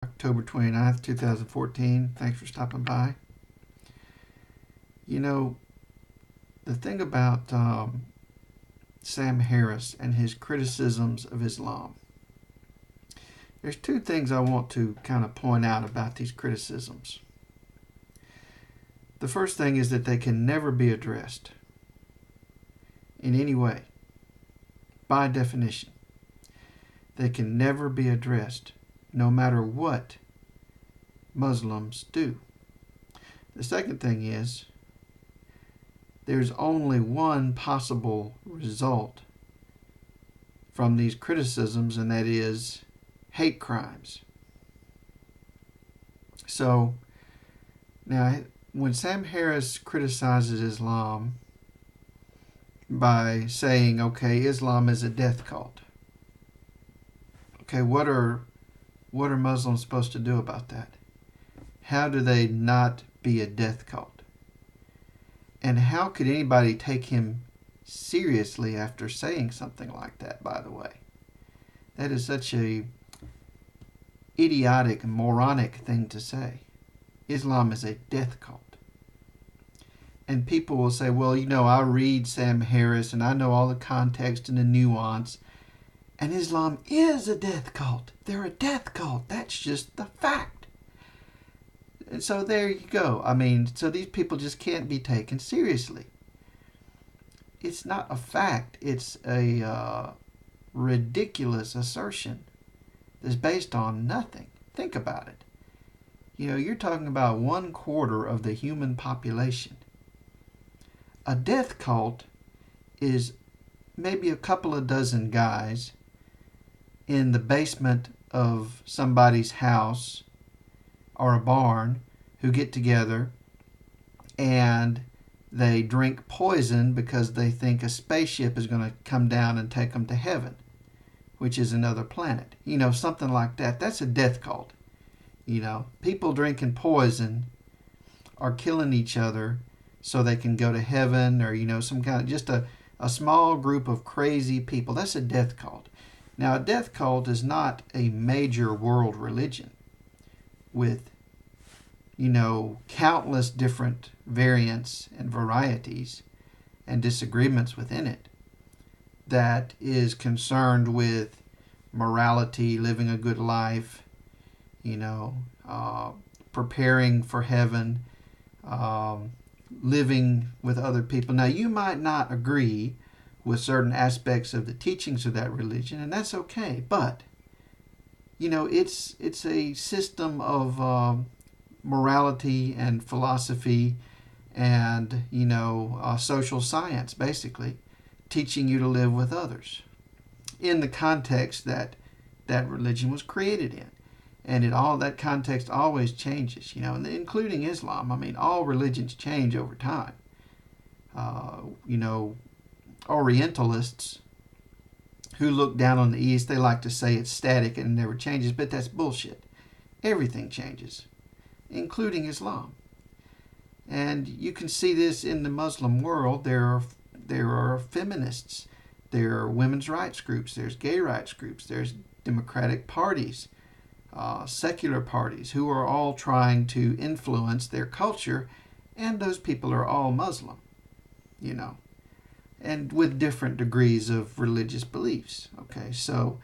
October 29th, 2014. Thanks for stopping by. You know, the thing about Sam Harris and his criticisms of Islam, there's two things I want to kind of point out about these criticisms. The first thing is that they can never be addressed in any way, by definition. They can never be addressed, no matter what Muslims do. The second thing is there's only one possible result from these criticisms, and that is hate crimes. So, now, when Sam Harris criticizes Islam by saying, okay, Islam is a death cult. Okay, what are Muslims supposed to do about that? How do they not be a death cult? And how could anybody take him seriously after saying something like that, by the way? That is such a idiotic, moronic thing to say. Islam is a death cult. And people will say, well, I read Sam Harris and I know all the context and the nuance. And Islam is a death cult. They're a death cult. That's just the fact. And so there you go. So these people just can't be taken seriously. It's not a fact. It's a ridiculous assertion that's based on nothing. Think about it. You're talking about 1/4 of the human population. A death cult is maybe a couple of dozen guys in the basement of somebody's house or a barn who get together and they drink poison because they think a spaceship is going to come down and take them to heaven, which is another planet. Something like that. That's a death cult. People drinking poison are killing each other so they can go to heaven, or, some kind of just a small group of crazy people. That's a death cult. Now, a death cult is not a major world religion with, countless different variants and varieties and disagreements within it that is concerned with morality, living a good life, preparing for heaven, living with other people. Now, you might not agree with certain aspects of the teachings of that religion, and that's okay. But, it's a system of morality and philosophy and, social science, basically, teaching you to live with others in the context that that religion was created in. And that context always changes, including Islam. All religions change over time. Orientalists who look down on the East, they like to say it's static and it never changes, but that's bullshit. Everything changes, including Islam. And you can see this in the Muslim world. There are feminists, there are women's rights groups, there's gay rights groups, there's democratic parties, secular parties who are all trying to influence their culture, and those people are all Muslim, and with different degrees of religious beliefs. Okay, so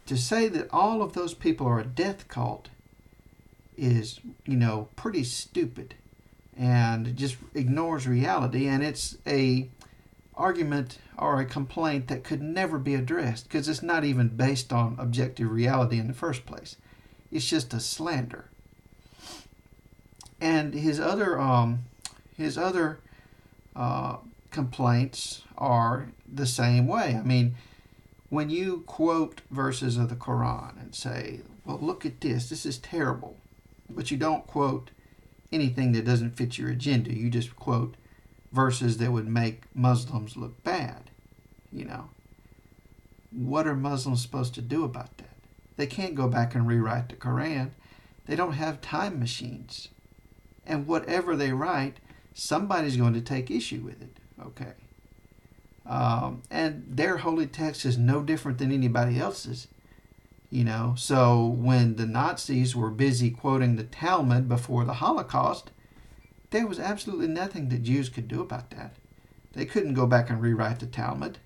to say that all of those people are a death cult is, pretty stupid and just ignores reality, and it's a argument or a complaint that could never be addressed because it's not even based on objective reality in the first place. It's just a slander. And his other complaints are the same way. When you quote verses of the Quran and say, well, look at this is terrible, but you don't quote anything that doesn't fit your agenda. You just quote verses that would make Muslims look bad. What are Muslims supposed to do about that? They can't go back and rewrite the Quran. They don't have time machines. And whatever they write, somebody's going to take issue with it. Okay. And their holy text is no different than anybody else's. So when the Nazis were busy quoting the Talmud before the Holocaust, there was absolutely nothing that Jews could do about that. They couldn't go back and rewrite the Talmud.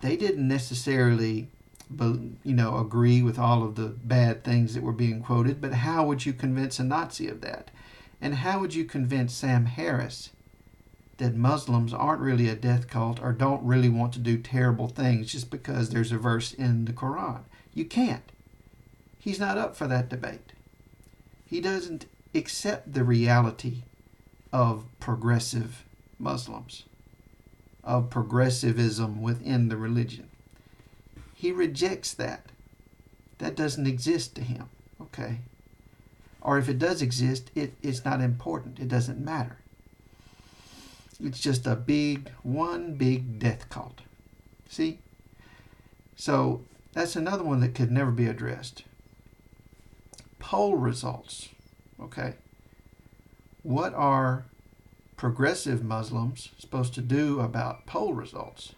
They didn't necessarily, agree with all of the bad things that were being quoted, but how would you convince a Nazi of that? And how would you convince Sam Harris that Muslims aren't really a death cult or don't really want to do terrible things just because there's a verse in the Quran? You can't. He's not up for that debate. He doesn't accept the reality of progressive Muslims, of progressivism within the religion. He rejects that. That doesn't exist to him, okay? Or if it does exist, it's not important. It doesn't matter. It's just one big death cult. See? So that's another one that could never be addressed. Poll results, okay? What are progressive Muslims supposed to do about poll results?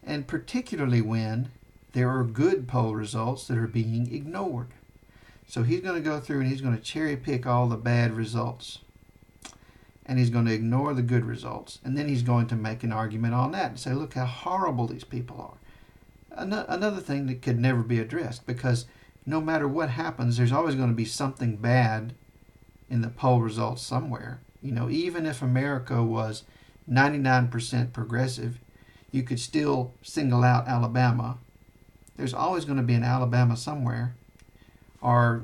And particularly when there are good poll results that are being ignored. So he's going to go through and he's going to cherry pick all the bad results. And he's going to ignore the good results. And then he's going to make an argument on that and say, look how horrible these people are. Another thing that could never be addressed, because no matter what happens, there's always going to be something bad in the poll results somewhere. Even if America was 99% progressive, you could still single out Alabama. There's always going to be an Alabama somewhere. Or,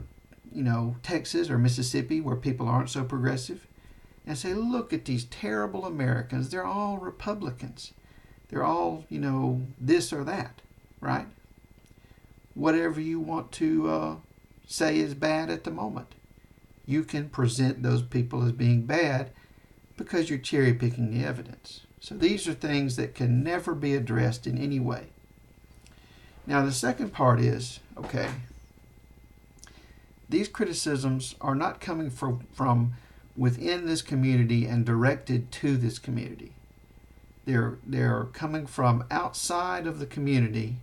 Texas or Mississippi where people aren't so progressive. And say, look at these terrible Americans. They're all Republicans. They're all, this or that, right? Whatever you want to say is bad at the moment. You can present those people as being bad because you're cherry picking the evidence. So these are things that can never be addressed in any way. Now the second part is, okay, these criticisms are not coming from within this community and directed to this community. They're coming from outside of the community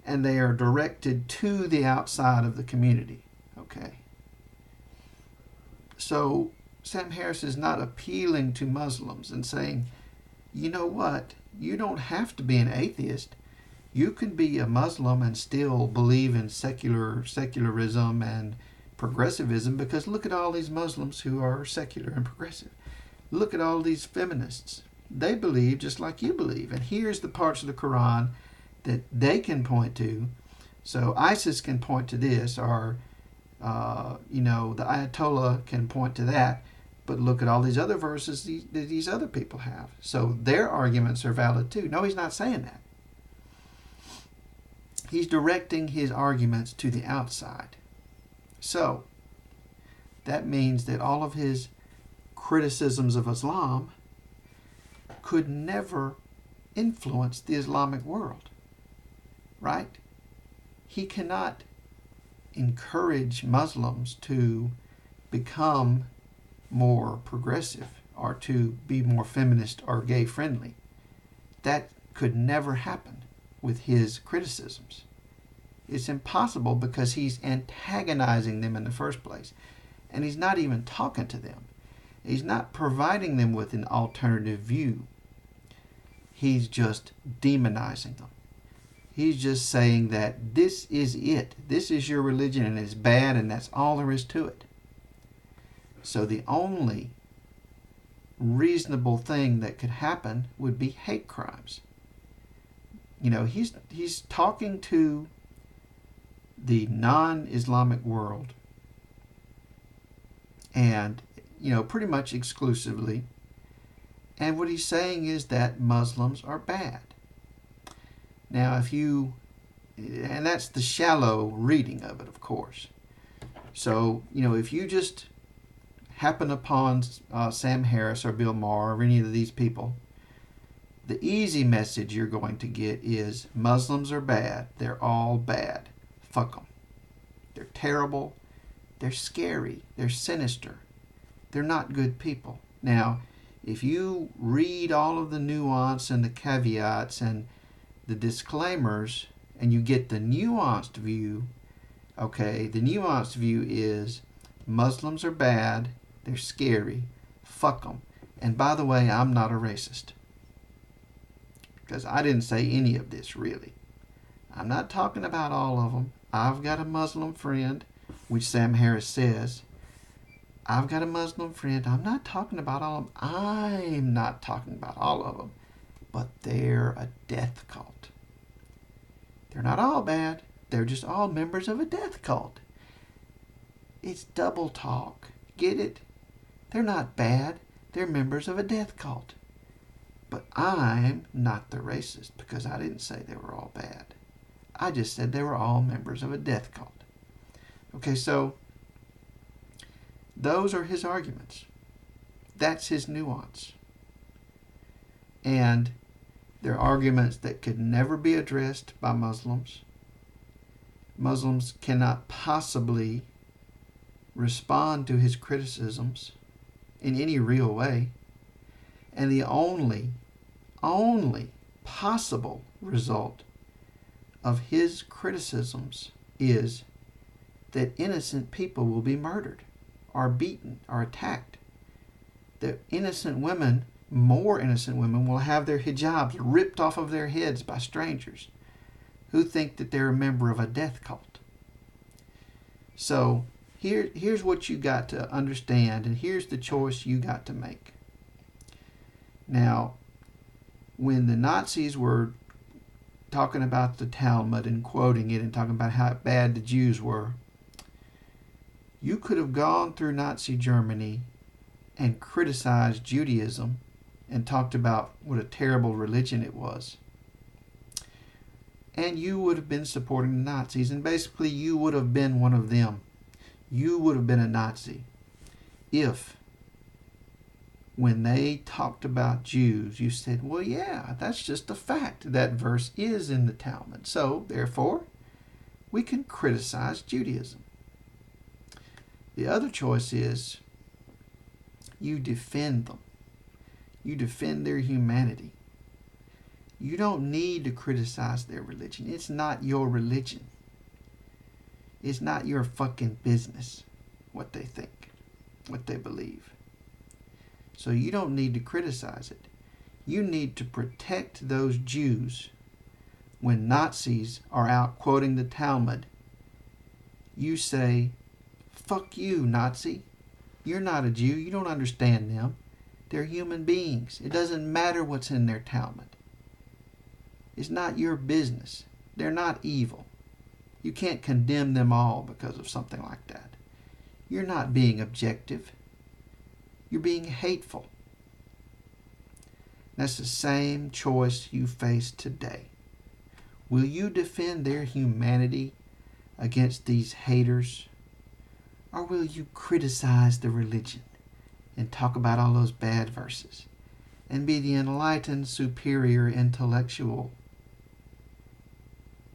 and they are directed to the outside of the community. Okay. So Sam Harris is not appealing to Muslims and saying, you know what, you don't have to be an atheist. You can be a Muslim and still believe in secularism and progressivism, because look at all these Muslims who are secular and progressive. Look at all these feminists. They believe just like you believe. And here's the parts of the Quran that they can point to. So ISIS can point to this, or the Ayatollah can point to that. But look at all these other verses that these other people have. So their arguments are valid too. No, he's not saying that. He's directing his arguments to the outside. So that means that all of his criticisms of Islam could never influence the Islamic world, right? He cannot encourage Muslims to become more progressive or to be more feminist or gay friendly. That could never happen with his criticisms. It's impossible because he's antagonizing them in the first place. And he's not even talking to them. He's not providing them with an alternative view. He's just demonizing them. He's just saying that this is it. This is your religion and it's bad and that's all there is to it. So the only reasonable thing that could happen would be hate crimes. He's talking to the non-Islamic world, and pretty much exclusively, and what he's saying is that Muslims are bad. Now and that's the shallow reading of it, of course. So if you just happen upon Sam Harris or Bill Maher or any of these people, the easy message you're going to get is Muslims are bad. They're all bad. Fuck them. They're terrible. They're scary. They're sinister. They're not good people. Now, if you read all of the nuance and the caveats and the disclaimers, and you get the nuanced view, okay, the nuanced view is Muslims are bad, they're scary, fuck them. And by the way, I'm not a racist. Because I didn't say any of this, really. I'm not talking about all of them. I've got a Muslim friend, which Sam Harris says. I've got a Muslim friend. I'm not talking about all of them. I'm not talking about all of them. But they're a death cult. They're not all bad. They're just all members of a death cult. It's double talk. Get it? They're not bad. They're members of a death cult. But I'm not the racist because I didn't say they were all bad. I just said they were all members of a death cult. Okay, so those are his arguments. That's his nuance. And they're arguments that could never be addressed by Muslims. Muslims cannot possibly respond to his criticisms in any real way. And the only possible result of his criticisms is that innocent people will be murdered, or beaten, or attacked. That innocent women, more innocent women, will have their hijabs ripped off of their heads by strangers who think that they're a member of a death cult. So here's what you got to understand, and here's the choice you got to make. Now, when the Nazis were talking about the Talmud and quoting it and talking about how bad the Jews were, you could have gone through Nazi Germany and criticized Judaism and talked about what a terrible religion it was. And you would have been supporting the Nazis, and basically you would have been one of them. You would have been a Nazi if, when they talked about Jews, you said, well, yeah, that's just a fact. That verse is in the Talmud. So, therefore, we can criticize Judaism. The other choice is you defend them. You defend their humanity. You don't need to criticize their religion. It's not your religion. It's not your fucking business what they think, what they believe. So you don't need to criticize it. You need to protect those Jews when Nazis are out quoting the Talmud. You say, fuck you, Nazi. You're not a Jew. You don't understand them. They're human beings. It doesn't matter what's in their Talmud. It's not your business. They're not evil. You can't condemn them all because of something like that. You're not being objective. You're being hateful. That's the same choice you face today. Will you defend their humanity against these haters? Or will you criticize the religion and talk about all those bad verses and be the enlightened, superior, intellectual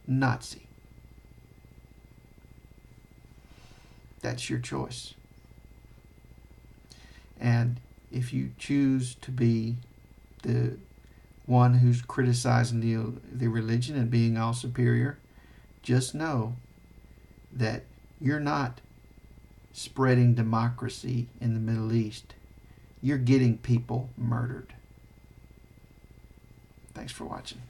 Nazi? That's your choice. And if you choose to be the one who's criticizing the religion and being all superior, just know that you're not spreading democracy in the Middle East. You're getting people murdered. Thanks for watching.